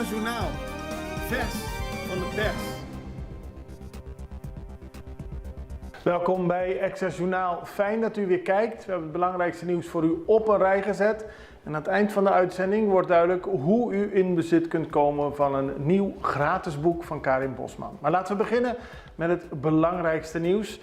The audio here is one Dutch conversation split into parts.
Extra Journaal, vers van de pers. Welkom bij Extra Journaal. Fijn dat u weer kijkt. We hebben het belangrijkste nieuws voor u op een rij gezet. En aan het eind van de uitzending wordt duidelijk hoe u in bezit kunt komen van een nieuw gratis boek van Karin Bosman. Maar laten we beginnen met het belangrijkste nieuws.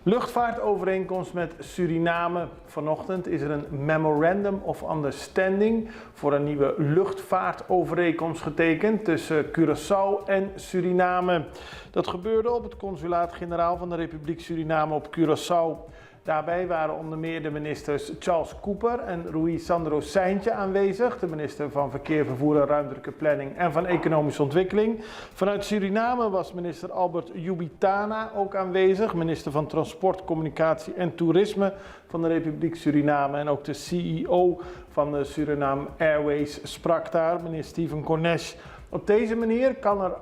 Luchtvaartovereenkomst met Suriname. Vanochtend is er een Memorandum of Understanding voor een nieuwe luchtvaartovereenkomst getekend tussen Curaçao en Suriname. Dat gebeurde op het consulaat-generaal van de Republiek Suriname op Curaçao. Daarbij waren onder meer de ministers Charles Cooper en Rui Sandro Seintje aanwezig, de minister van Verkeer, Vervoer en Ruimtelijke Planning en van Economische Ontwikkeling. Vanuit Suriname was minister Albert Jubitana ook aanwezig, minister van Transport, Communicatie en Toerisme van de Republiek Suriname. En ook de CEO van de Suriname Airways sprak daar, meneer Steven Cornesh. Op deze manier kan er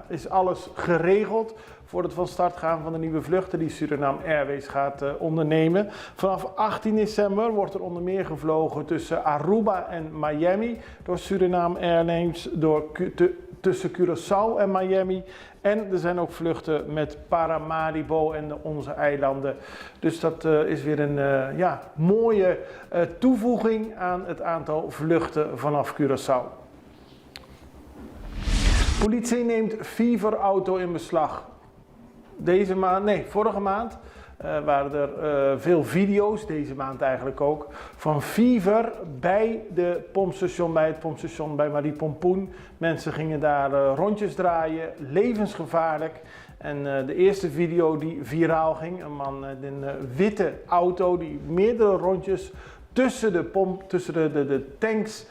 is alles geregeld voor het van start gaan van de nieuwe vluchten die Suriname Airways gaat ondernemen. Vanaf 18 december wordt er onder meer gevlogen tussen Aruba en Miami door Suriname Airlines, tussen Curaçao en Miami. En er zijn ook vluchten met Paramaribo en de onze eilanden. Dus dat is weer een mooie toevoeging aan het aantal vluchten vanaf Curaçao. Politie neemt Fever-auto in beslag. Vorige maand waren er veel video's, deze maand eigenlijk ook, van Fever bij het pompstation bij Marie Pompoen. Mensen gingen daar rondjes draaien, levensgevaarlijk. En de eerste video die viraal ging, een man in een witte auto die meerdere rondjes tussen de tanks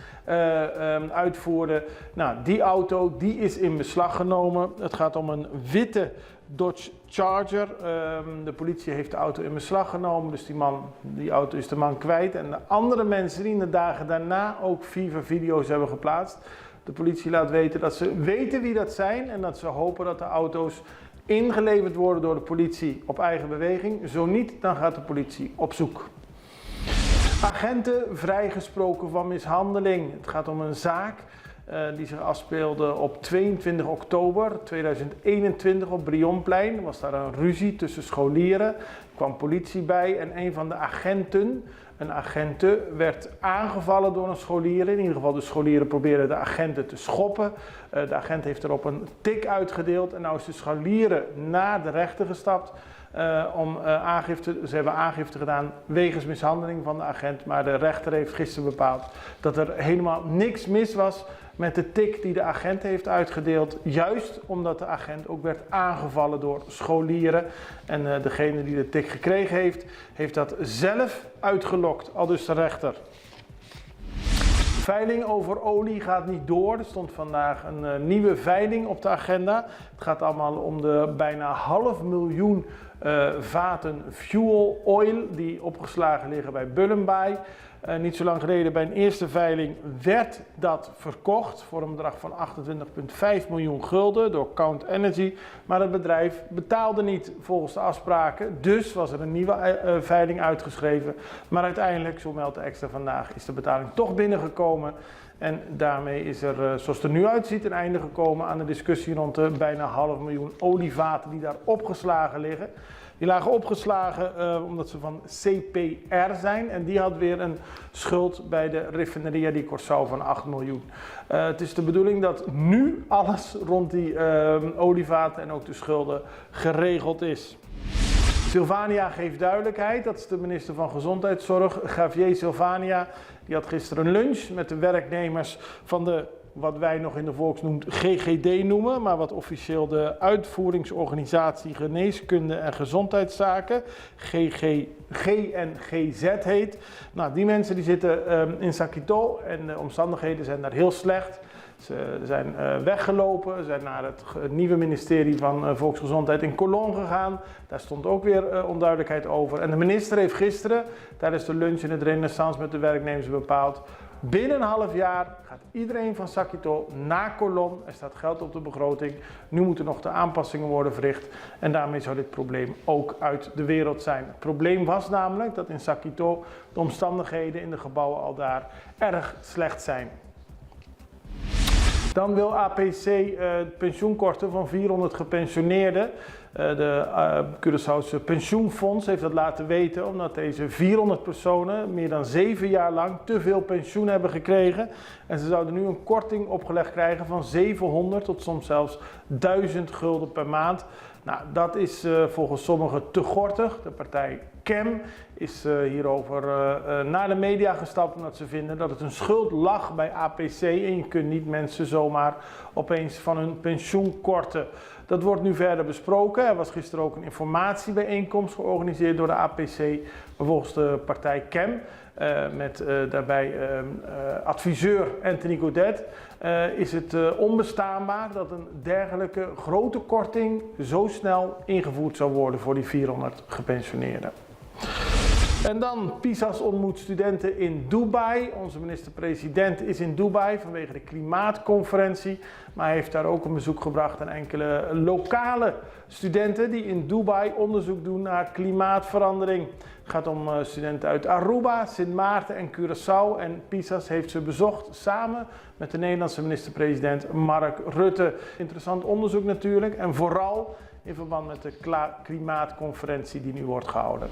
uitvoerde. Nou, die auto die is in beslag genomen. Het gaat om een witte Dodge Charger. De politie heeft de auto in beslag genomen, dus die auto is de man kwijt. En de andere mensen die in de dagen daarna ook Fever-video's hebben geplaatst. De politie laat weten dat ze weten wie dat zijn en dat ze hopen dat de auto's ingeleverd worden door de politie op eigen beweging. Zo niet, dan gaat de politie op zoek. Agenten vrijgesproken van mishandeling. Het gaat om een zaak die zich afspeelde op 22 oktober 2021 op Brionplein. Er was daar een ruzie tussen scholieren. Er kwam politie bij en een van de agente werd aangevallen door een scholier. In ieder geval de scholieren probeerden de agenten te schoppen. De agent heeft erop een tik uitgedeeld en nou is de scholieren naar de rechter gestapt. Ze hebben aangifte gedaan wegens mishandeling van de agent, maar de rechter heeft gisteren bepaald dat er helemaal niks mis was met de tik die de agent heeft uitgedeeld, juist omdat de agent ook werd aangevallen door scholieren. En degene die de tik gekregen heeft dat zelf uitgelokt, aldus de rechter. Veiling over olie gaat niet door. Er stond vandaag een nieuwe veiling op de agenda. Het gaat allemaal om de bijna 500.000 vaten fuel oil die opgeslagen liggen bij Bullenbaai. Niet zo lang geleden bij een eerste veiling werd dat verkocht voor een bedrag van 28,5 miljoen gulden door Count Energy. Maar het bedrijf betaalde niet volgens de afspraken, dus was er een nieuwe veiling uitgeschreven. Maar uiteindelijk, zo meldt de Extra vandaag, is de betaling toch binnengekomen. En daarmee is er, zoals het er nu uitziet, een einde gekomen aan de discussie rond de bijna 500.000 olievaten die daar opgeslagen liggen. Die lagen opgeslagen omdat ze van CPR zijn en die had weer een schuld bij de Refineria di Curaçao van 8 miljoen. Het is de bedoeling dat nu alles rond die olievaten en ook de schulden geregeld is. Sylvania geeft duidelijkheid, dat is de minister van Gezondheidszorg, Javier Sylvania. Die had gisteren een lunch met de werknemers van de, wat wij nog in de volksmond GGD noemen, maar wat officieel de Uitvoeringsorganisatie Geneeskunde en Gezondheidszaken, GNGZ heet. Nou, die mensen die zitten in Sakito en de omstandigheden zijn daar heel slecht. Ze zijn weggelopen, ze zijn naar het nieuwe ministerie van Volksgezondheid in Colón gegaan. Daar stond ook weer onduidelijkheid over. En de minister heeft gisteren tijdens de lunch in het Renaissance met de werknemers bepaald: binnen een half jaar gaat iedereen van Sakito naar Colón. Er staat geld op de begroting. Nu moeten nog de aanpassingen worden verricht. En daarmee zou dit probleem ook uit de wereld zijn. Het probleem was namelijk dat in Sakito de omstandigheden in de gebouwen al daar erg slecht zijn. Dan wil APC pensioenkorten van 400 gepensioneerden. De Curaçaose pensioenfonds heeft dat laten weten omdat deze 400 personen meer dan 7 jaar lang te veel pensioen hebben gekregen. En ze zouden nu een korting opgelegd krijgen van 700 tot soms zelfs 1000 gulden per maand. Nou, dat is volgens sommigen te gortig. De partij CAM is hierover naar de media gestapt omdat ze vinden dat het een schuld lag bij APC en je kunt niet mensen zomaar opeens van hun pensioen korten. Dat wordt nu verder besproken. Er was gisteren ook een informatiebijeenkomst georganiseerd door de APC, volgens de partij CAM. Met daarbij adviseur Anthony Godet, is het onbestaanbaar dat een dergelijke grote korting zo snel ingevoerd zou worden voor die 400 gepensioneerden. En dan PISA's ontmoet studenten in Dubai. Onze minister-president is in Dubai vanwege de klimaatconferentie. Maar hij heeft daar ook een bezoek gebracht aan enkele lokale studenten die in Dubai onderzoek doen naar klimaatverandering. Het gaat om studenten uit Aruba, Sint Maarten en Curaçao. En PISA's heeft ze bezocht samen met de Nederlandse minister-president Mark Rutte. Interessant onderzoek natuurlijk en vooral in verband met de klimaatconferentie die nu wordt gehouden.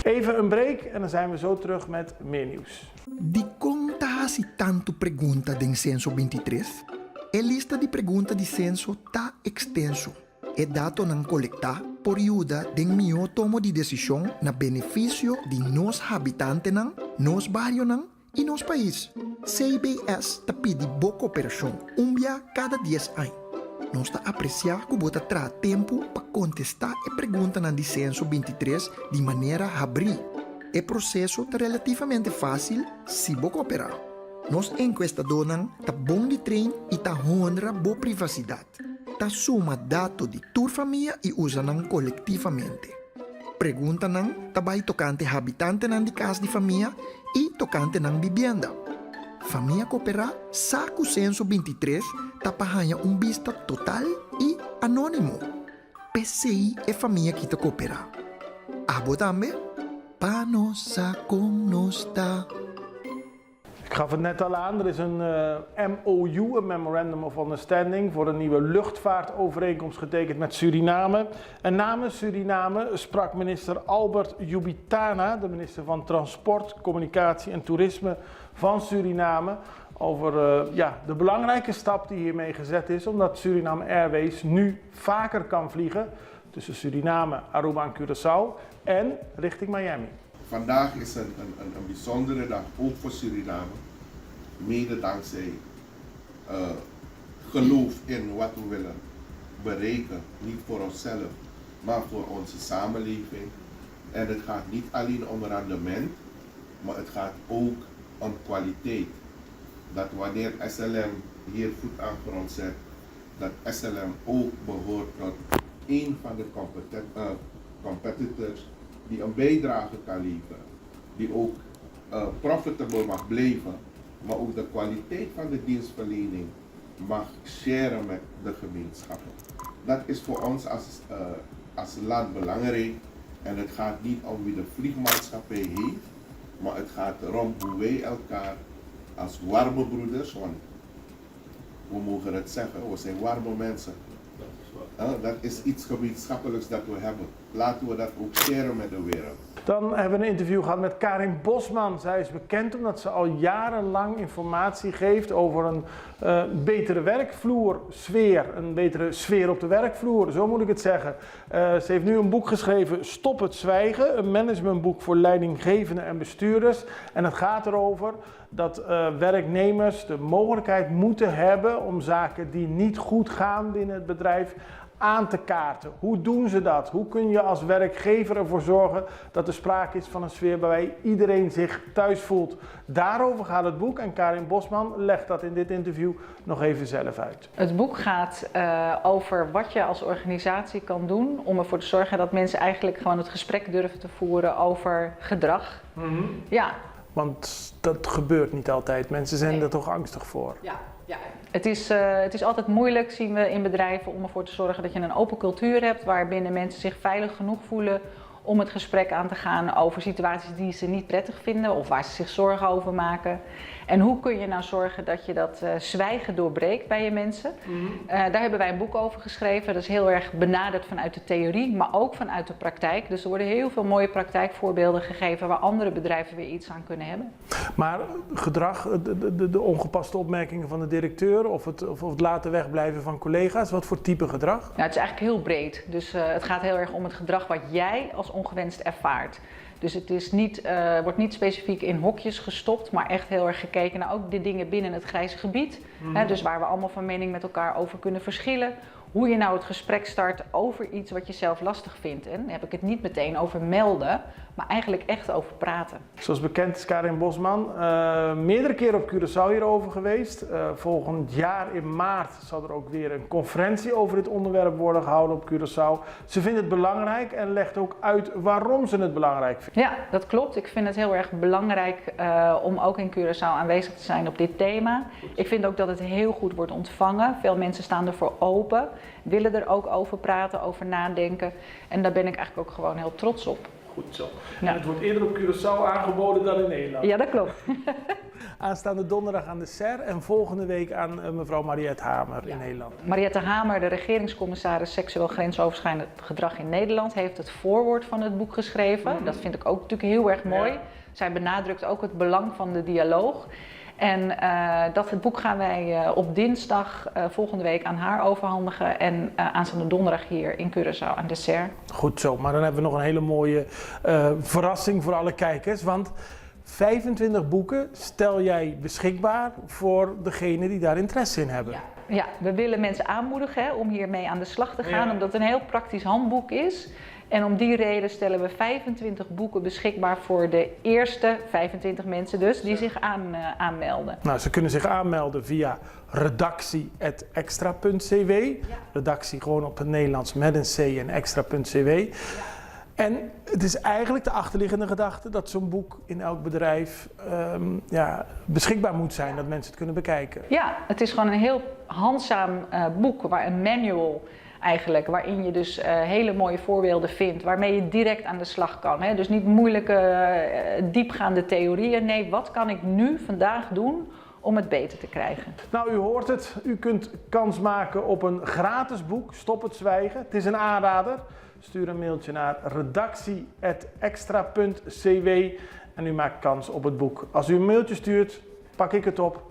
Even een break en dan zijn we zo terug met meer nieuws. Di conta hasi tanto pergunta den censo 23, e lista di pergunta di censo ta extenso. E dato nan collecta por ayuda den mio tomo di decisión na beneficio di nos habitantes nan, nos barrio nan y nos país. CBS ta pidi boa cooperação cada 10 anos. Nós está apreciar que bota tra tempo para contestar e pergunta na di censo 23 de maneira abrir. O processo é relativamente fácil se você cooperar. Nós encuestadores tá bom de trem e tá honra boa privacidade. Tá suma dados de tua família e usa nan coletivamente. Pergunta nan tabay tocante habitante nan de casa de família e tocante nan vivienda. Família cooperar, saco censo 23 tapahanha vista total e anônimo. PCI é família que te coopera. Abo também? Pa nossa com nos ta. Ik gaf het net al aan, er is een MOU, een Memorandum of Understanding, voor een nieuwe luchtvaartovereenkomst getekend met Suriname. En namens Suriname sprak minister Albert Jubitana, de minister van Transport, Communicatie en Toerisme van Suriname, over de belangrijke stap die hiermee gezet is, omdat Suriname Airways nu vaker kan vliegen tussen Suriname, Aruba en Curaçao en richting Miami. Vandaag is een bijzondere dag, ook voor Suriname, mede dankzij geloof in wat we willen bereiken, niet voor onszelf, maar voor onze samenleving. En het gaat niet alleen om rendement, maar het gaat ook om kwaliteit. Dat wanneer SLM hier voet aan grond zet, dat SLM ook behoort tot een van de competitors die een bijdrage kan leveren, die ook profitable mag blijven, maar ook de kwaliteit van de dienstverlening mag sharen met de gemeenschappen. Dat is voor ons als land belangrijk en het gaat niet om wie de vliegmaatschappij heeft, maar het gaat erom hoe wij elkaar als warme broeders, want we mogen het zeggen, we zijn warme mensen. Dat is iets gemeenschappelijks dat we hebben. Laten we dat ook sharen met de wereld. Dan hebben we een interview gehad met Karin Bosman. Zij is bekend omdat ze al jarenlang informatie geeft over een betere werkvloersfeer. Een betere sfeer op de werkvloer, zo moet ik het zeggen. Ze heeft nu een boek geschreven, Stop het zwijgen. Een managementboek voor leidinggevenden en bestuurders. En het gaat erover dat werknemers de mogelijkheid moeten hebben om zaken die niet goed gaan binnen het bedrijf aan te kaarten. Hoe doen ze dat? Hoe kun je als werkgever ervoor zorgen dat er sprake is van een sfeer waarbij iedereen zich thuis voelt? Daarover gaat het boek en Karin Bosman legt dat in dit interview nog even zelf uit. Het boek gaat over wat je als organisatie kan doen om ervoor te zorgen dat mensen eigenlijk gewoon het gesprek durven te voeren over gedrag. Mm-hmm. Ja. Want dat gebeurt niet altijd. Mensen zijn er toch angstig voor. Ja. Ja. Het is altijd moeilijk, zien we in bedrijven, om ervoor te zorgen dat je een open cultuur hebt waarbinnen mensen zich veilig genoeg voelen om het gesprek aan te gaan over situaties die ze niet prettig vinden of waar ze zich zorgen over maken. En hoe kun je nou zorgen dat je dat zwijgen doorbreekt bij je mensen? Daar hebben wij een boek over geschreven. Dat is heel erg benaderd vanuit de theorie, maar ook vanuit de praktijk. Dus er worden heel veel mooie praktijkvoorbeelden gegeven waar andere bedrijven weer iets aan kunnen hebben. Maar gedrag, de ongepaste opmerkingen van de directeur of het laten wegblijven van collega's, wat voor type gedrag? Nou, het is eigenlijk heel breed. Dus het gaat heel erg om het gedrag wat jij als ongewenst ervaart. Dus het is niet, wordt niet specifiek in hokjes gestopt, maar echt heel erg gekeken naar ook de dingen binnen het grijze gebied. Hè, dus waar we allemaal van mening met elkaar over kunnen verschillen. Hoe je nou het gesprek start over iets wat je zelf lastig vindt. En dan heb ik het niet meteen over melden, maar eigenlijk echt over praten. Zoals bekend is Karin Bosman meerdere keren op Curaçao hierover geweest. Volgend jaar in maart zal er ook weer een conferentie over dit onderwerp worden gehouden op Curaçao. Ze vindt het belangrijk en legt ook uit waarom ze het belangrijk vindt. Ja, dat klopt. Ik vind het heel erg belangrijk om ook in Curaçao aanwezig te zijn op dit thema. Ik vind ook dat het heel goed wordt ontvangen. Veel mensen staan ervoor open, willen er ook over praten, over nadenken. En daar ben ik eigenlijk ook gewoon heel trots op. Goed zo. Ja. En het wordt eerder op Curaçao aangeboden dan in Nederland. Ja, dat klopt. Aanstaande donderdag aan de SER en volgende week aan mevrouw Mariette Hamer in Nederland. Mariette Hamer, de regeringscommissaris seksueel grensoverschrijdend gedrag in Nederland, heeft het voorwoord van het boek geschreven. Dat vind ik ook natuurlijk heel erg mooi. Ja. Zij benadrukt ook het belang van de dialoog. En dat boek gaan wij op dinsdag volgende week aan haar overhandigen en aanstaande donderdag hier in Curaçao aan de SER. Goed zo, maar dan hebben we nog een hele mooie verrassing voor alle kijkers, want 25 boeken stel jij beschikbaar voor degenen die daar interesse in hebben. Ja, we willen mensen aanmoedigen om hiermee aan de slag te gaan, Ja. omdat het een heel praktisch handboek is. En om die reden stellen we 25 boeken beschikbaar voor de eerste 25 mensen dus die zich aanmelden. Nou, ze kunnen zich aanmelden via redactie@extra.cw. Redactie gewoon op het Nederlands met een C en extra.cw. En het is eigenlijk de achterliggende gedachte dat zo'n boek in elk bedrijf beschikbaar moet zijn, dat mensen het kunnen bekijken. Ja, het is gewoon een heel handzaam boek, een manual eigenlijk, waarin je dus hele mooie voorbeelden vindt, waarmee je direct aan de slag kan. Hè? Dus niet moeilijke, diepgaande theorieën. Nee, wat kan ik nu vandaag doen om het beter te krijgen? Nou, u hoort het. U kunt kans maken op een gratis boek, Stop het Zwijgen. Het is een aanrader. Stuur een mailtje naar redactie@extra.cw en u maakt kans op het boek. Als u een mailtje stuurt, pak ik het op,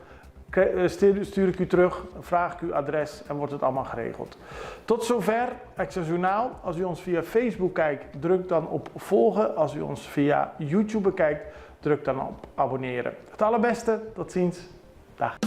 stuur ik u terug, vraag ik uw adres en wordt het allemaal geregeld. Tot zover Extra Journaal. Als u ons via Facebook kijkt, druk dan op volgen. Als u ons via YouTube bekijkt, druk dan op abonneren. Het allerbeste, tot ziens. Dag.